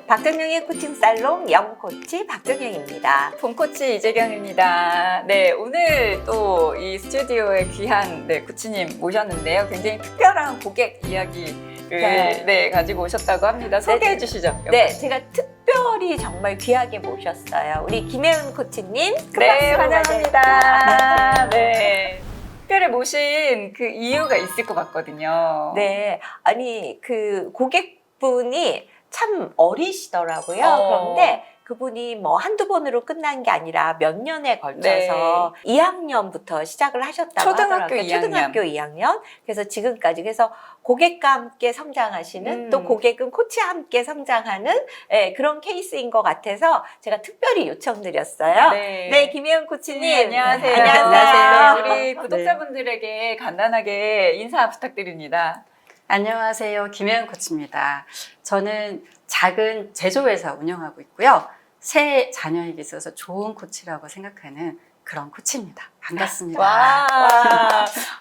박정영의 코칭 살롱 영코치 박정영입니다. 봄코치 이재경입니다. 네, 오늘 또 이 스튜디오에 귀한 코치님 모셨는데요. 굉장히 특별한 고객 이야기를 가지고 오셨다고 합니다. 소개해 주시죠. 네, 제가 특별히 정말 귀하게 모셨어요. 우리 김혜은 코치님. 네, 환영합니다. 네. 특별히 모신 그 이유가 있을 것 같거든요. 네, 아니 그 고객분이 참 어리시더라고요. 그런데 그분이 뭐 한두 번으로 끝난 게 아니라 몇 년에 걸쳐서 2학년부터 시작을 하셨다고 초등학교 하더라고요. 2학년. 초등학교 2학년. 그래서 지금까지. 그래서 고객과 함께 성장하시는 또 고객은 코치와 함께 성장하는 그런 케이스인 것 같아서 제가 특별히 요청드렸어요. 네, 김혜은 코치님. 네, 안녕하세요. 안녕하세요. 네, 우리 구독자분들에게 간단하게 인사 부탁드립니다. 안녕하세요. 김혜은 코치입니다. 저는 작은 제조회사 운영하고 있고요. 세 자녀에게 있어서 좋은 코치라고 생각하는 그런 코치입니다. 반갑습니다. 와,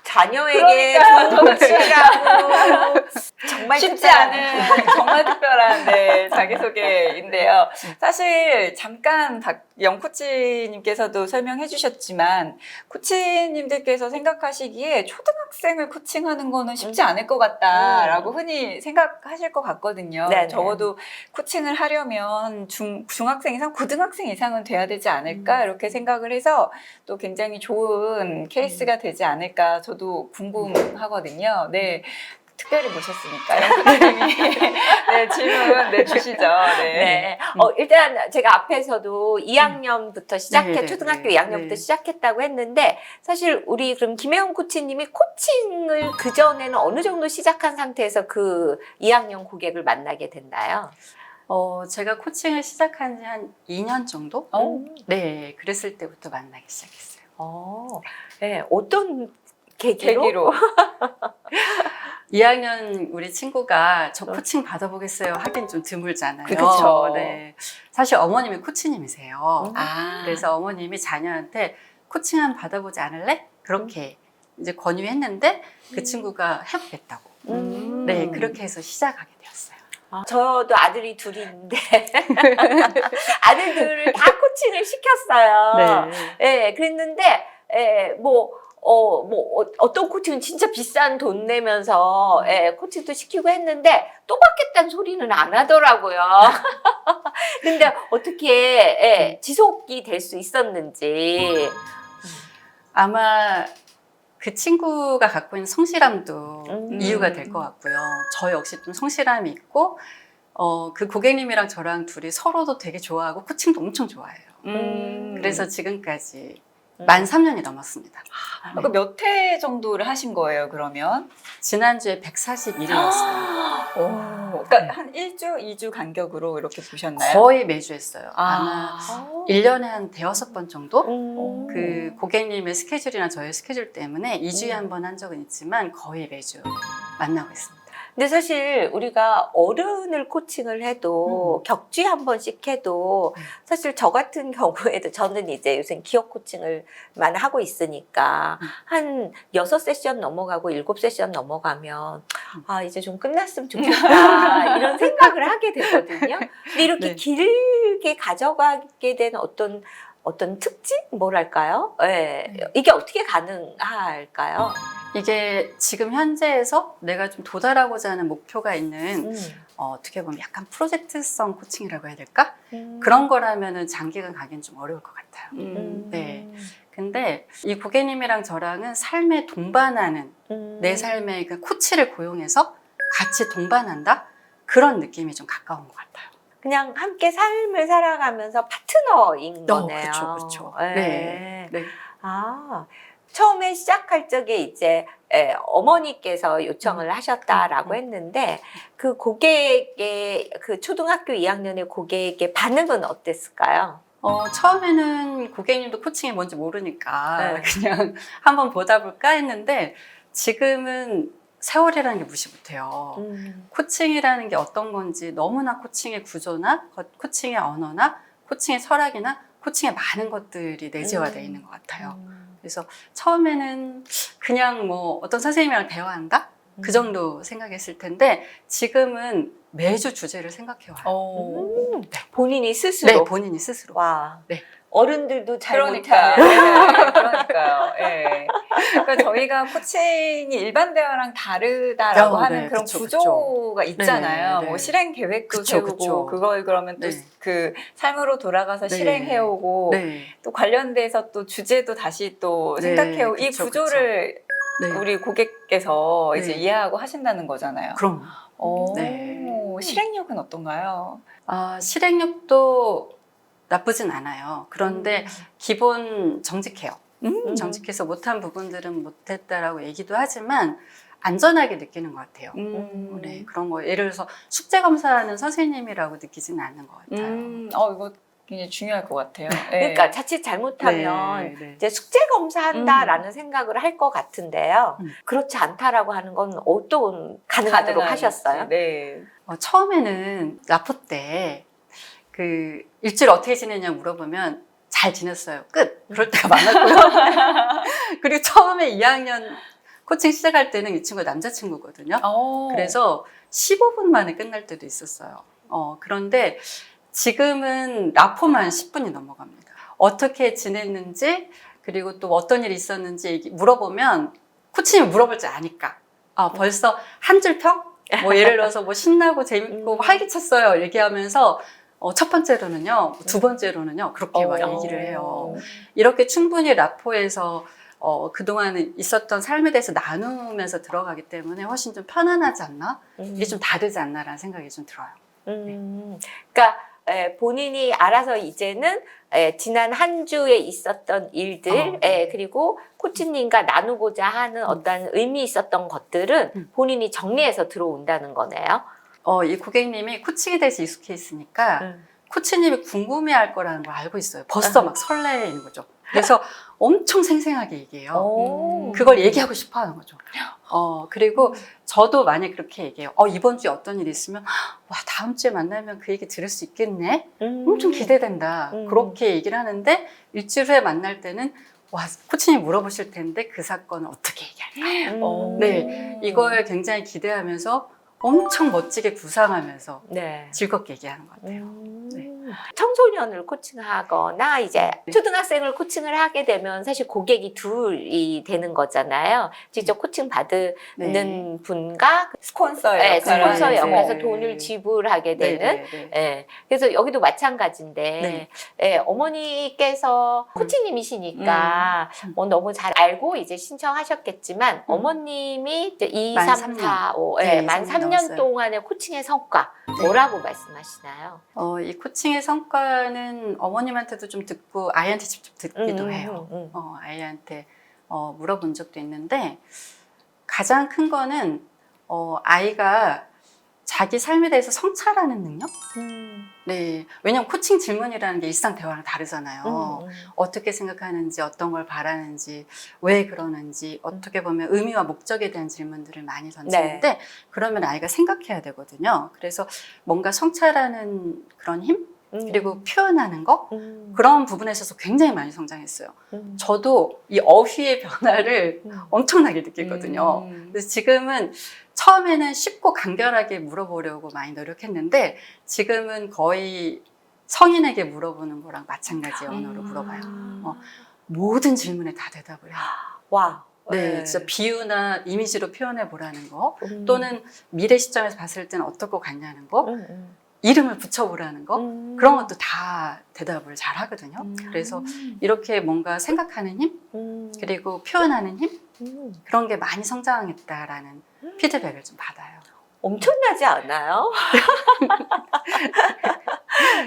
자녀에게 좋은 코치라고 정말 쉽지 않은 정말 특별한 자기소개인데요. 사실 잠깐 영 코치님께서도 설명해 주셨지만 코치님들께서 생각하시기에 초등학생을 코칭하는 거는 쉽지 않을 것 같다라고 흔히 생각하실 것 같거든요. 네네. 적어도 코칭을 하려면 중학생 이상, 고등학생 이상은 돼야 되지 않을까 이렇게 생각을 해서 또 굉장히 좋은 케이스가 되지 않을까 저도 궁금하거든요. 네. 특별히 모셨으니까요. 질문 주시죠. 네. 일단 제가 앞에서도 2학년부터 시작해, 네네네. 초등학교 2학년부터 네. 시작했다고 했는데, 사실 우리 그럼 김혜원 코치님이 코칭을 그전에는 어느 정도 시작한 상태에서 그 2학년 고객을 만나게 됐나요? 제가 코칭을 시작한 지 한 2년 정도? 네, 그랬을 때부터 만나기 시작했어요. 네, 어떤 계기로? 2학년 우리 친구가 저 코칭 받아보겠어요 하긴 좀 드물잖아요. 그쵸. 네. 사실 어머님이 코치님이세요. 아, 그래서 어머님이 자녀한테 코칭 한번 받아보지 않을래? 그렇게 이제 권유했는데 그 친구가 해보겠다고. 네, 그렇게 해서 시작하게 되었어요. 저도 아들이 둘이 있는데 아들 둘을 다 코칭을 시켰어요. 네, 그랬는데 어떤 코칭은 진짜 비싼 돈 내면서 코칭도 시키고 했는데 또 받겠다는 소리는 안 하더라고요. 근데 어떻게 지속이 될 수 있었는지. 아마 그 친구가 갖고 있는 성실함도 이유가 될 것 같고요. 저 역시 좀 성실함이 있고 그 고객님이랑 저랑 둘이 서로도 되게 좋아하고 코칭도 엄청 좋아해요. 그래서 지금까지 만 3년이 넘었습니다. 그럼 몇 회 정도를 하신 거예요, 그러면? 지난주에 141일이었어요. 그러니까 한 1주, 2주 간격으로 이렇게 보셨나요? 거의 매주 했어요. 아마 1년에 한 5번 정도? 그 고객님의 스케줄이나 저의 스케줄 때문에 2주에 한 번 한 적은 있지만 거의 매주 만나고 있습니다. 근데 사실 우리가 어른을 코칭을 해도 격주에 한 번씩 해도 사실 저 같은 경우에도 저는 이제 요새 기업 코칭을 많이 하고 있으니까 한 6세션 넘어가고 7세션 넘어가면 이제 좀 끝났으면 좋겠다 이런 생각을 하게 되거든요. 근데 이렇게 길게 가져가게 된 어떤 특징? 뭐랄까요? 이게 어떻게 가능할까요? 이게 지금 현재에서 내가 좀 도달하고자 하는 목표가 있는 어떻게 보면 약간 프로젝트성 코칭이라고 해야 될까? 그런 거라면은 장기간 가기는 좀 어려울 것 같아요. 네. 근데 이 고객님이랑 저랑은 삶에 동반하는 내 삶의 그 코치를 고용해서 같이 동반한다? 그런 느낌이 좀 가까운 것 같아요. 그냥 함께 삶을 살아가면서 파트너인 거네요. 그렇죠. 네. 처음에 시작할 적에 이제 어머니께서 요청을 하셨다라고 했는데 그 고객의 그 초등학교 2학년의 고객의 반응은 어땠을까요? 처음에는 고객님도 코칭이 뭔지 모르니까 그냥 한번 보다 볼까 했는데 지금은 세월이라는 게 무시 못해요. 코칭이라는 게 어떤 건지 너무나 코칭의 구조나 코칭의 언어나 코칭의 철학이나 코칭의 많은 것들이 내재화되어 있는 것 같아요. 그래서 처음에는 그냥 뭐 어떤 선생님이랑 대화한다? 그 정도 생각했을 텐데 지금은 매주 주제를 생각해 와요. 본인이 스스로. 네, 본인이 스스로. 와. 네. 어른들도 잘 그러니까요. 못하는. 네, 그러니까요. 예. 그러니까 저희가 코칭이 일반 대화랑 다르다라고 하는 네, 그런 그쵸, 구조가 있잖아요. 네, 네. 뭐 실행 계획도 그쵸, 세우고 그쵸. 그걸 그러면 또 네. 그 삶으로 돌아가서 네. 실행해오고 네. 또 관련돼서 또 주제도 다시 또 네, 생각해오고 이 그쵸, 구조를 네. 우리 고객께서 네. 이제 이해하고 하신다는 거잖아요. 그럼 네. 실행력은 어떤가요? 실행력도 나쁘진 않아요. 그런데 기본 정직해요. 정직해서 못한 부분들은 못했다라고 얘기도 하지만 안전하게 느끼는 것 같아요. 네, 그런 거 예를 들어서 숙제 검사하는 선생님이라고 느끼지는 않는 것 같아요. 이거 굉장히 중요할 것 같아요. 그러니까 자칫 잘못하면 네, 네. 이제 숙제 검사한다라는 생각을 할 것 같은데요. 그렇지 않다라고 하는 건 어떤 가능하도록 하셨어요? 네. 처음에는 라포 때 그 일주일 어떻게 지냈냐 물어보면 잘 지냈어요. 끝. 그럴 때가 많았고요. 그리고 처음에 2학년 코칭 시작할 때는 이 친구가 남자친구거든요. 그래서 15분 만에 끝날 때도 있었어요. 그런데 지금은 라포만 10분이 넘어갑니다. 어떻게 지냈는지 그리고 또 어떤 일이 있었는지 물어보면 코치님이 물어볼 줄 아니까 벌써 한 줄 평? 뭐 예를 들어서 뭐 신나고 재밌고 활기찼어요 얘기하면서 첫 번째로는요, 두 번째로는요 그렇게 막 얘기를 해요. 이렇게 충분히 라포에서 그동안 있었던 삶에 대해서 나누면서 들어가기 때문에 훨씬 좀 편안하지 않나? 이게 좀 다르지 않나라는 생각이 좀 들어요. 그러니까 본인이 알아서 이제는 지난 한 주에 있었던 일들, 그리고 코치님과 나누고자 하는 어떤 의미 있었던 것들은 본인이 정리해서 들어온다는 거네요. 이 고객님이 코칭에 대해서 익숙해 있으니까 코치님이 궁금해할 거라는 걸 알고 있어요. 벌써 막 설레는 거죠. 그래서 엄청 생생하게 얘기해요. 그걸 얘기하고 싶어 하는 거죠. 그리고 저도 만약 그렇게 얘기해요. 이번 주에 어떤 일이 있으면 와 다음 주에 만나면 그 얘기 들을 수 있겠네. 엄청 기대된다. 그렇게 얘기를 하는데 일주일 후에 만날 때는 와 코치님 물어보실 텐데 그 사건은 어떻게 얘기할까요? 네, 이걸 굉장히 기대하면서 엄청 멋지게 구상하면서 즐겁게 얘기하는 것 같아요. 청소년을 코칭하거나 이제 초등학생을 코칭을 하게 되면 사실 고객이 둘이 되는 거잖아요. 직접 코칭 받는 분과 스폰서 스폰서 역할을 역할에서 하고. 돈을 지불하게 되는. 그래서 여기도 마찬가지인데 어머니께서 코치님이시니까 뭐 너무 잘 알고 이제 신청하셨겠지만 어머님이 이제 2, 만 3, 3년. 4, 5, 만 3년 넘었어요. 동안의 코칭의 성과 뭐라고 말씀하시나요? 이 코칭의 성과는 어머님한테도 좀 듣고 아이한테 직접 듣기도 해요. 아이한테 물어본 적도 있는데 가장 큰 거는 아이가 자기 삶에 대해서 성찰하는 능력? 네, 왜냐면 코칭 질문이라는 게 일상 대화랑 다르잖아요. 어떻게 생각하는지, 어떤 걸 바라는지, 왜 그러는지, 어떻게 보면 의미와 목적에 대한 질문들을 많이 던지는데 그러면 아이가 생각해야 되거든요. 그래서 뭔가 성찰하는 그런 힘? 그리고 표현하는 거? 그런 부분에 있어서 굉장히 많이 성장했어요. 저도 이 어휘의 변화를 엄청나게 느끼거든요. 그래서 지금은 처음에는 쉽고 간결하게 물어보려고 많이 노력했는데 지금은 거의 성인에게 물어보는 거랑 마찬가지 언어로 물어봐요. 모든 질문에 다 대답을 해요. 와. 네, 진짜 비유나 이미지로 표현해 보라는 거, 또는 미래 시점에서 봤을 때는 어떨 것 같냐는 거, 이름을 붙여보라는 거, 그런 것도 다 대답을 잘 하거든요. 그래서 이렇게 뭔가 생각하는 힘, 그리고 표현하는 힘, 그런 게 많이 성장했다라는 피드백을 좀 받아요. 엄청나지 않아요?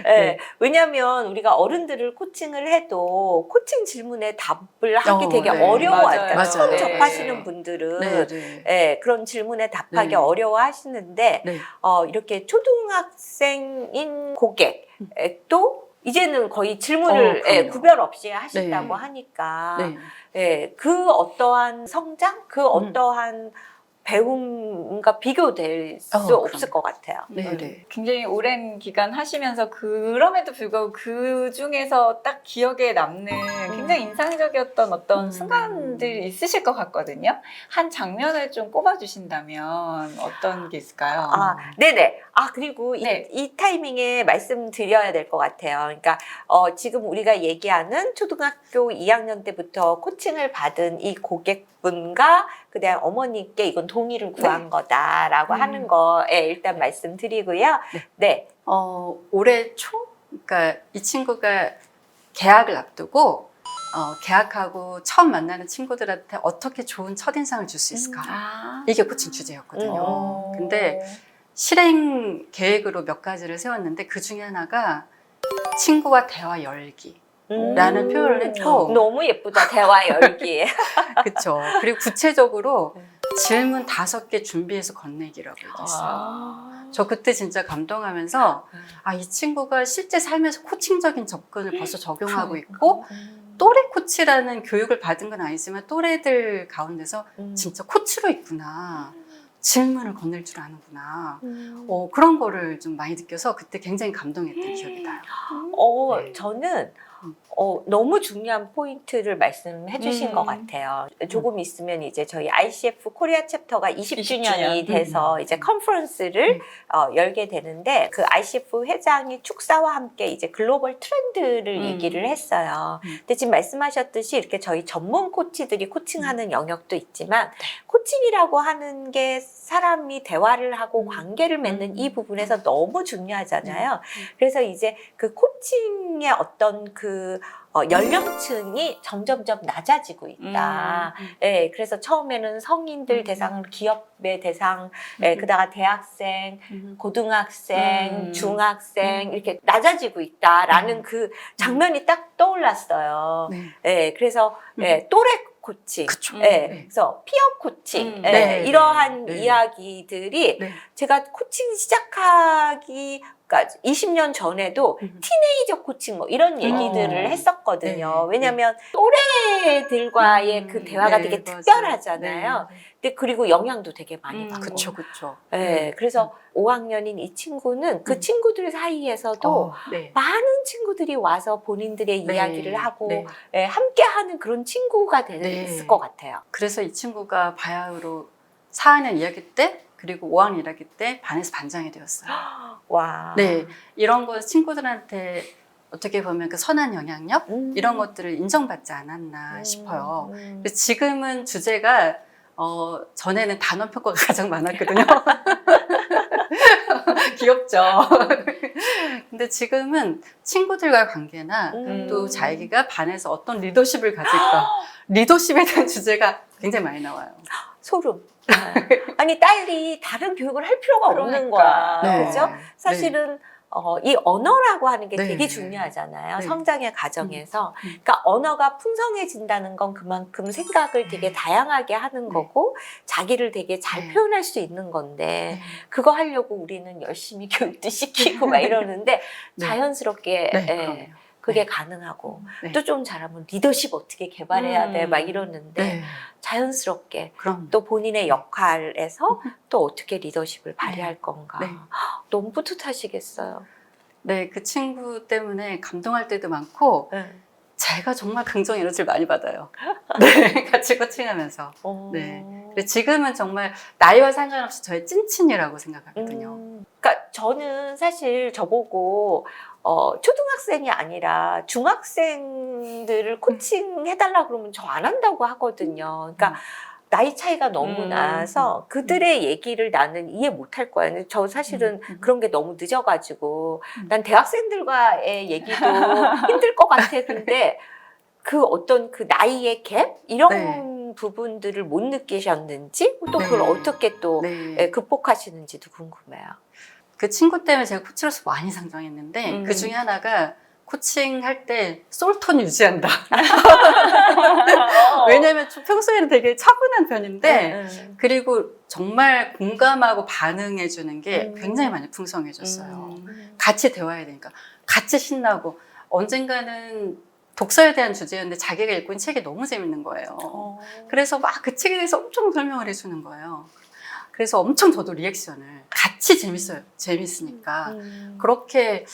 네. 왜냐하면 우리가 어른들을 코칭을 해도 코칭 질문에 답을 하기 되게 어려워하잖아요. 맞아요. 처음 맞아요. 접하시는 분들은 그런 질문에 답하기 어려워하시는데 이렇게 초등학생인 고객도 이제는 거의 질문을 구별 없이 하신다고 하니까 그 어떠한 성장, 그 어떠한 배움과 비교될 수 그럼요. 없을 것 같아요. 네, 네. 굉장히 오랜 기간 하시면서 그럼에도 불구하고 그 중에서 딱 기억에 남는 굉장히 인상적이었던 어떤 순간들이 있으실 것 같거든요. 한 장면을 좀 꼽아주신다면 어떤 게 있을까요? 네네. 그리고 네. 이 타이밍에 말씀드려야 될 것 같아요. 그러니까, 지금 우리가 얘기하는 초등학교 2학년 때부터 코칭을 받은 이 고객분과 그다음 어머니께 이건 동의를 구한 거다라고 하는 거에 일단 말씀드리고요. 네. 올해 초? 그러니까 이 친구가 개학을 앞두고 개학하고 처음 만나는 친구들한테 어떻게 좋은 첫인상을 줄 수 있을까? 이게 코칭 주제였거든요. 근데 실행 계획으로 몇 가지를 세웠는데 그 중에 하나가 친구와 대화 열기. 라는 표현을 했고 너무 예쁘다. 대화 열기. 그쵸. 그리고 구체적으로 질문 5개 준비해서 건네기라고 얘기했어요. 저 그때 진짜 감동하면서 이 친구가 실제 삶에서 코칭적인 접근을 벌써 적용하고 있고 또래 코치라는 교육을 받은 건 아니지만 또래들 가운데서 진짜 코치로 있구나. 질문을 건넬 줄 아는구나. 그런 거를 좀 많이 느껴서 그때 굉장히 감동했던 기억이 나요. 네. 저는 너무 중요한 포인트를 말씀해 주신 것 같아요. 조금 있으면 이제 저희 ICF 코리아 챕터가 20주년이 돼서 이제 컨퍼런스를 열게 되는데 그 ICF 회장이 축사와 함께 이제 글로벌 트렌드를 얘기를 했어요. 근데 지금 말씀하셨듯이 이렇게 저희 전문 코치들이 코칭하는 영역도 있지만 코칭이라고 하는 게 사람이 대화를 하고 관계를 맺는 이 부분에서 너무 중요하잖아요. 그래서 이제 그 코칭의 어떤 그 연령층이 점점점 낮아지고 있다. 예, 그래서 처음에는 성인들 대상으로 기업의 대상, 그다가 대학생, 고등학생, 중학생 이렇게 낮아지고 있다라는 그 장면이 딱 떠올랐어요. 예, 그래서 또래 코칭, 그래서 피어 코칭, 이러한 이야기들이 제가 코칭 시작하기 그러니까 20년 전에도 티네이저 코칭 뭐 이런 얘기들을 했었거든요. 왜냐하면 또래들과의 그 대화가 되게 특별하잖아요. 근데 그리고 영향도 되게 많이 받고. 그쵸. 그래서 5학년인 이 친구는 그 친구들 사이에서도 많은 친구들이 와서 본인들의 이야기를 하고 함께하는 그런 친구가 됐을 것 같아요. 그래서 이 친구가 바야흐로 4학년 2학기 때 그리고 5학년 1학기 때 반에서 반장이 되었어요. 와. 네, 이런 거 친구들한테 어떻게 보면 그 선한 영향력 이런 것들을 인정받지 않았나 싶어요. 근데 지금은 주제가 전에는 단원 평가가 가장 많았거든요. 귀엽죠. 근데 지금은 친구들과의 관계나 또 자기가 반에서 어떤 리더십을 가질까 리더십에 대한 주제가 굉장히 많이 나와요. 소름. 아니 딸이 다른 교육을 할 필요가 없는 거야. 그렇죠? 사실은 이 언어라고 하는 게 되게 중요하잖아요. 성장의 과정에서. 그러니까 언어가 풍성해진다는 건 그만큼 생각을 되게 다양하게 하는 거고 자기를 되게 잘 표현할 수 있는 건데 그거 하려고 우리는 열심히 교육도 시키고 막 이러는데 자연스럽게 그게 가능하고 또 좀 잘하면 리더십 어떻게 개발해야 돼 막 이러는데 자연스럽게 또 본인의 역할에서 또 어떻게 리더십을 발휘할 건가 너무 뿌듯하시겠어요. 네, 그 친구 때문에 감동할 때도 많고 제가 정말 긍정 에너지를 많이 받아요. 같이 코칭하면서. 그래서 지금은 정말 나이와 상관없이 저의 찐친이라고 생각하거든요. 그러니까 저는 사실 저보고 초등학생이 아니라 중학생들을 코칭해달라 그러면 저 안 한다고 하거든요. 그러니까 나이 차이가 너무 나서 그들의 얘기를 나는 이해 못할 거야. 근데 저 사실은 그런 게 너무 늦어가지고 난 대학생들과의 얘기도 힘들 것 같아. 근데 그 어떤 그 나이의 갭 이런 부분들을 못 느끼셨는지 또 그걸 어떻게 또 극복하시는지도 궁금해요. 그 친구 때문에 제가 코치로서 많이 성장했는데 그 중에 하나가 코칭할 때 솔톤 유지한다. 왜냐면 평소에는 되게 차분한 편인데 그리고 정말 공감하고 반응해주는 게 굉장히 많이 풍성해졌어요. 같이 대화해야 되니까 같이 신나고 언젠가는 독서에 대한 주제였는데 자기가 읽고 있는 책이 너무 재밌는 거예요. 그래서 막 그 책에 대해서 엄청 설명을 해주는 거예요. 그래서 엄청 저도 리액션을 같이 재밌어요. 재밌으니까. 그렇게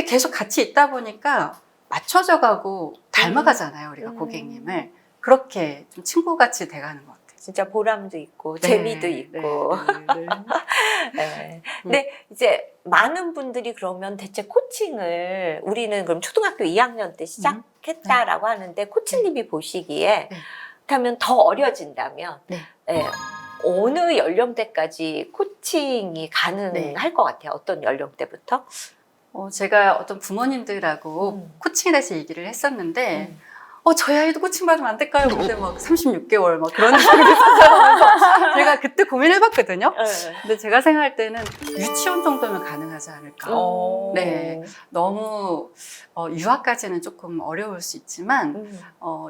계속 같이 있다 보니까 맞춰져 가고 닮아가잖아요. 우리가 고객님을. 그렇게 좀 친구같이 돼가는 것 같아요. 진짜 보람도 있고 네, 재미도 있고. 네. 네. 근데 이제 많은 분들이 그러면 대체 코칭을 우리는 그럼 초등학교 2학년 때 시작했다라고 하는데 코치님이 보시기에 네. 그렇다면 더 어려진다면 네. 예, 어느 연령대까지 코칭이 가능할 네. 것 같아요? 어떤 연령대부터? 제가 어떤 부모님들하고 코칭에 대해서 얘기를 했었는데 저희 아이도 코칭 받으면 안 될까요? 그때 막 36개월 막 그런 소리를 했었어요. 제가 그때 고민해봤거든요. 근데 제가 생각할 때는 유치원 정도면 가능하지 않을까. 네. 너무 유아까지는 조금 어려울 수 있지만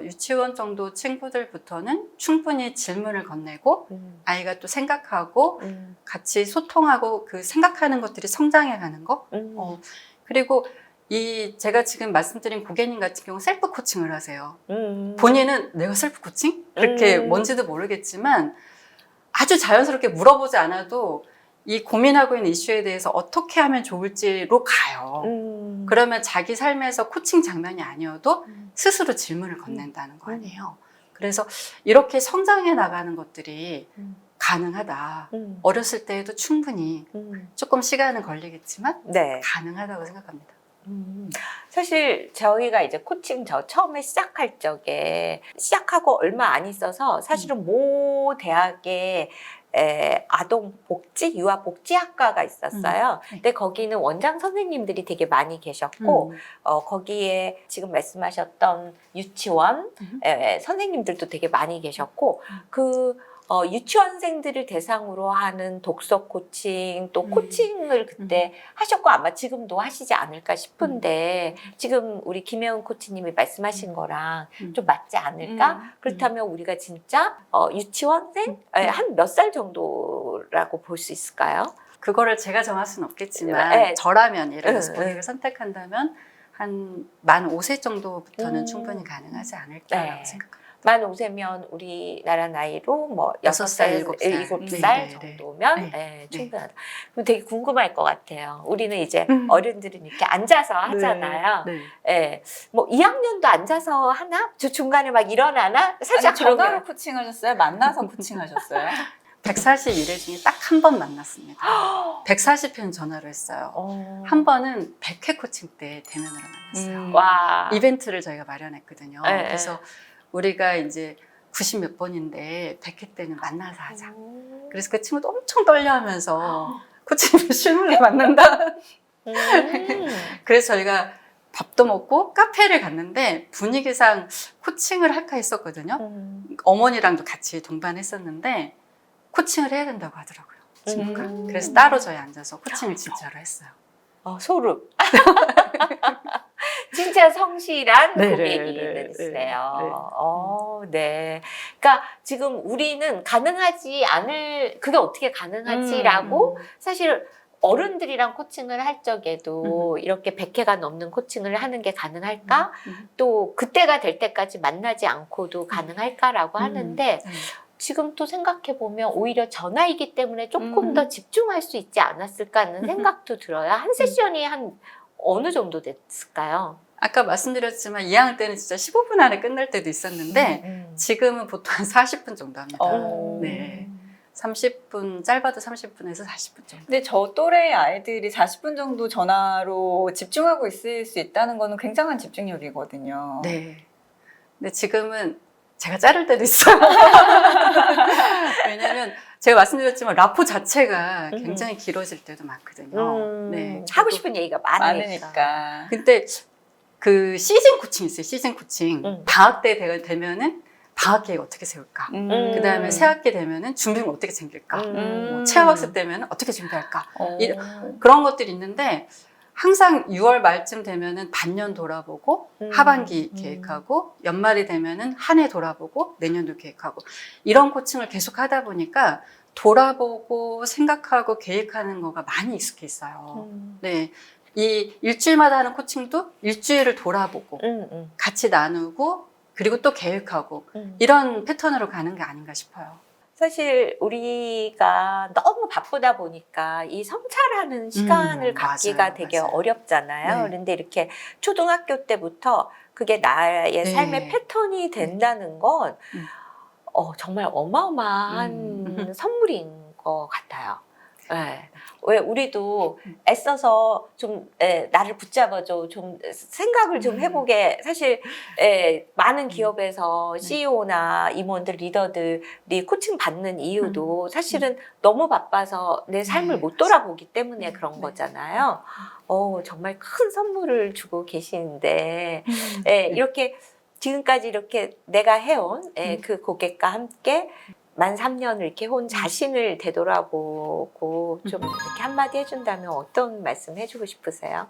유치원 정도 친구들부터는 충분히 질문을 건네고 아이가 또 생각하고 같이 소통하고 그 생각하는 것들이 성장해가는 거. 그리고 제가 지금 말씀드린 고객님 같은 경우 셀프 코칭을 하세요. 본인은 내가 셀프 코칭? 그렇게 뭔지도 모르겠지만 아주 자연스럽게 물어보지 않아도 이 고민하고 있는 이슈에 대해서 어떻게 하면 좋을지로 가요. 그러면 자기 삶에서 코칭 장면이 아니어도 스스로 질문을 건넨다는 거 아니에요. 그래서 이렇게 성장해 나가는 것들이 가능하다. 어렸을 때에도 충분히 조금 시간은 걸리겠지만 네. 가능하다고 생각합니다. 사실 저희가 이제 코칭 처음에 시작할 적에 시작하고 얼마 안 있어서 사실은 모 대학에 아동복지, 유아복지학과가 있었어요. 근데 거기는 원장 선생님들이 되게 많이 계셨고 거기에 지금 말씀하셨던 유치원 선생님들도 되게 많이 계셨고 유치원생들을 대상으로 하는 독서 코칭 또 코칭을 그때 하셨고 아마 지금도 하시지 않을까 싶은데 지금 우리 김혜은 코치님이 말씀하신 거랑 좀 맞지 않을까? 그렇다면 우리가 진짜 유치원생 한 몇 살 정도라고 볼 수 있을까요? 그거를 제가 정할 수는 없겠지만 네. 저라면 예를 들어서 본인을 선택한다면 한 만 5세 정도부터는 충분히 가능하지 않을까라고 네. 생각합니다. 만 5세면 우리나라 나이로 뭐 6살, 6살, 7살 7살 네, 정도면 네. 충분하다. 그럼 되게 궁금할 것 같아요. 우리는 이제 어른들은 이렇게 앉아서 하잖아요. 네. 예. 뭐 2학년도 앉아서 하나? 저 중간에 막 일어나나? 살짝 아니, 전화로 그런 게- 코칭하셨어요? 만나서 코칭하셨어요? 141회 중에 딱 한 번 만났습니다. 140편 전화로 했어요. 한 번은 100회 코칭 때 대면으로 만났어요. 와. 이벤트를 저희가 마련했거든요. 네, 그래서 우리가 이제 90 몇 번인데 100회 때는 만나서 하자. 그래서 그 친구도 엄청 떨려하면서 코칭을 실물로 만난다. 그래서 저희가 밥도 먹고 카페를 갔는데 분위기상 코칭을 할까 했었거든요. 어머니랑도 같이 동반했었는데 코칭을 해야 된다고 하더라고요. 친구가. 그래서 따로 저희 앉아서 코칭을 진짜로 했어요. 소름. 진짜 성실한 네, 고객님이세요. 네. 그러니까 지금 우리는 가능하지 않을, 그게 어떻게 가능하지라고 사실 어른들이랑 코칭을 할 적에도 이렇게 100회가 넘는 코칭을 하는 게 가능할까? 또 그때가 될 때까지 만나지 않고도 가능할까라고 하는데 지금 또 생각해보면 오히려 전화이기 때문에 조금 더 집중할 수 있지 않았을까 하는 생각도 들어요. 한 세션이 한 어느 정도 됐을까요? 아까 말씀드렸지만 2학년 때는 진짜 15분 안에 끝날 때도 있었는데 지금은 보통 한 40분 정도 합니다. 네. 30분, 짧아도 30분에서 40분 정도. 근데 저 또래 아이들이 40분 정도 전화로 집중하고 있을 수 있다는 거는 굉장한 집중력이거든요. 네. 근데 지금은 제가 자를 때도 있어요. 왜냐면 제가 말씀드렸지만 라포 자체가 굉장히 길어질 때도 많거든요. 네. 하고 싶은 얘기가 많으니까. 근데 그 시즌 코칭 있어요. 시즌 코칭. 방학 때 되면은 방학 계획 어떻게 세울까? 그 다음에 새학기 되면은 준비물 어떻게 챙길까? 뭐 체험학습 되면은 어떻게 준비할까? 그런 것들이 있는데 항상 6월 말쯤 되면은 반년 돌아보고 하반기 계획하고 연말이 되면은 한 해 돌아보고 내년도 계획하고 이런 코칭을 계속 하다 보니까 돌아보고 생각하고 계획하는 거가 많이 익숙해 있어요. 네. 이 일주일마다 하는 코칭도 일주일을 돌아보고 같이 나누고 그리고 또 계획하고 이런 패턴으로 가는 게 아닌가 싶어요. 사실 우리가 너무 바쁘다 보니까 이 성찰하는 시간을 갖기가 맞아요, 되게 맞아요. 어렵잖아요. 네. 그런데 이렇게 초등학교 때부터 그게 나의 네. 삶의 패턴이 된다는 건 정말 어마어마한 선물인 것 같아요. 네. 왜 우리도 애써서 좀 나를 붙잡아줘, 좀 생각을 좀 해보게. 사실 많은 기업에서 CEO나 임원들, 리더들이 코칭 받는 이유도 사실은 너무 바빠서 내 삶을 네. 못 돌아보기 때문에 그런 네. 거잖아요. 정말 큰 선물을 주고 계시는데 이렇게 지금까지 이렇게 내가 해온 그 고객과 함께 만 3년을 이렇게 혼 자신을 되돌아보고 좀 이렇게 한마디 해준다면 어떤 말씀 해주고 싶으세요?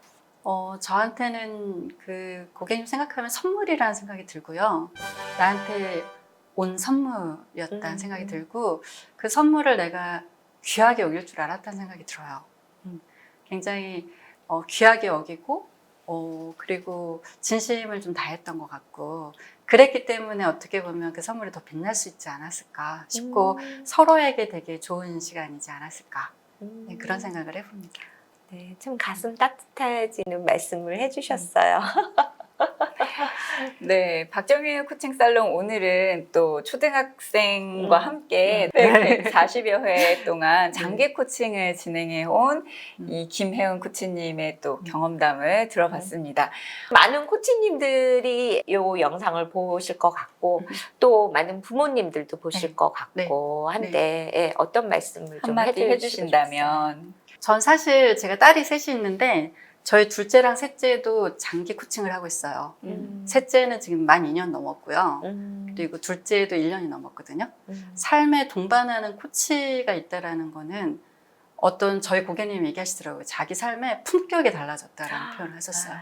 저한테는 그 고객님 생각하면 선물이라는 생각이 들고요. 나한테 온 선물이었다는 생각이 들고 그 선물을 내가 귀하게 여길 줄 알았다는 생각이 들어요. 굉장히 귀하게 여기고 그리고 진심을 좀 다했던 것 같고 그랬기 때문에 어떻게 보면 그 선물이 더 빛날 수 있지 않았을까 싶고 서로에게 되게 좋은 시간이지 않았을까 네, 그런 생각을 해봅니다. 네, 좀 가슴 따뜻해지는 말씀을 해주셨어요. 네, 박정희의 코칭 살롱 오늘은 또 초등학생과 함께 140여 회 동안 장기 코칭을 진행해 온 이 김혜은 코치님의 또 경험담을 들어봤습니다. 많은 코치님들이 이 영상을 보실 것 같고 또 많은 부모님들도 보실 것 같고 한데 어떤 말씀을 좀 한마디 해주신다면. 전 사실 제가 딸이 셋이 있는데 저희 둘째랑 셋째도 장기 코칭을 하고 있어요. 셋째는 지금 만 2년 넘었고요. 그리고 둘째도 1년이 넘었거든요. 삶에 동반하는 코치가 있다라는 거는 어떤 저희 고객님이 얘기하시더라고요. 자기 삶의 품격이 달라졌다라는 표현을 하셨어요.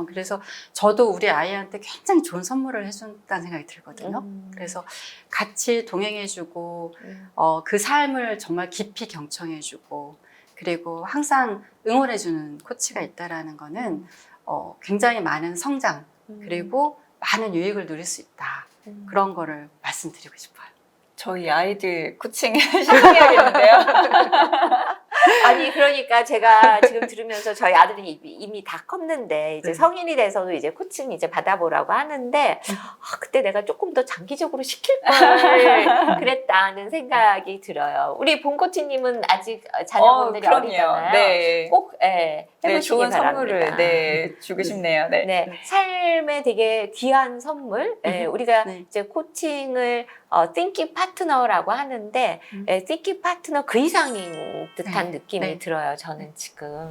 그래서 저도 우리 아이한테 굉장히 좋은 선물을 해준다는 생각이 들거든요. 그래서 같이 동행해주고 그 삶을 정말 깊이 경청해주고 그리고 항상 응원해주는 코치가 있다라는 거는 굉장히 많은 성장 그리고 많은 유익을 누릴 수 있다. 그런 거를 말씀드리고 싶어요. 저희 아이들 코칭 시작해야겠는데요. 아니 그러니까 제가 지금 들으면서 저희 아들이 이미 다 컸는데 이제 성인이 돼서도 이제 코칭 이제 받아보라고 하는데 그때 내가 조금 더 장기적으로 시킬 걸 그랬다는 생각이 들어요. 우리 본 코치님은 아직 자녀분들이 어리잖아요. 네. 꼭 해보시기 좋은 바랍니다. 선물을 주고 싶네요. 네. 삶에 되게 귀한 선물. 우리가 이제 코칭을 thinking partner라고 하는데 thinking partner 그 이상인 듯한 느낌이 들어요. 저는 지금.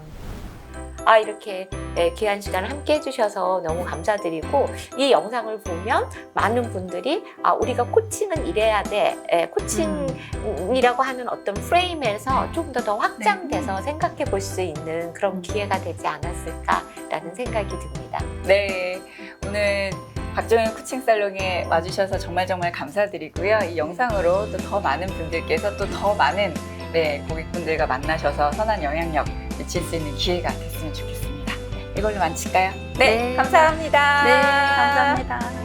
이렇게 귀한 시간을 함께 해주셔서 너무 감사드리고 이 영상을 보면 많은 분들이 우리가 코칭은 이래야 돼. 코칭이라고 하는 어떤 프레임에서 조금 더 확장돼서 생각해 볼 수 있는 그런 기회가 되지 않았을까라는 생각이 듭니다. 네, 오늘 박정희 코칭 살롱에 와주셔서 정말 감사드리고요. 이 영상으로 또 더 많은 분들께서 또 더 많은 고객분들과 만나셔서 선한 영향력 미칠 수 있는 기회가 됐으면 좋겠습니다. 이걸로 마칠까요? 네, 감사합니다. 네, 감사합니다.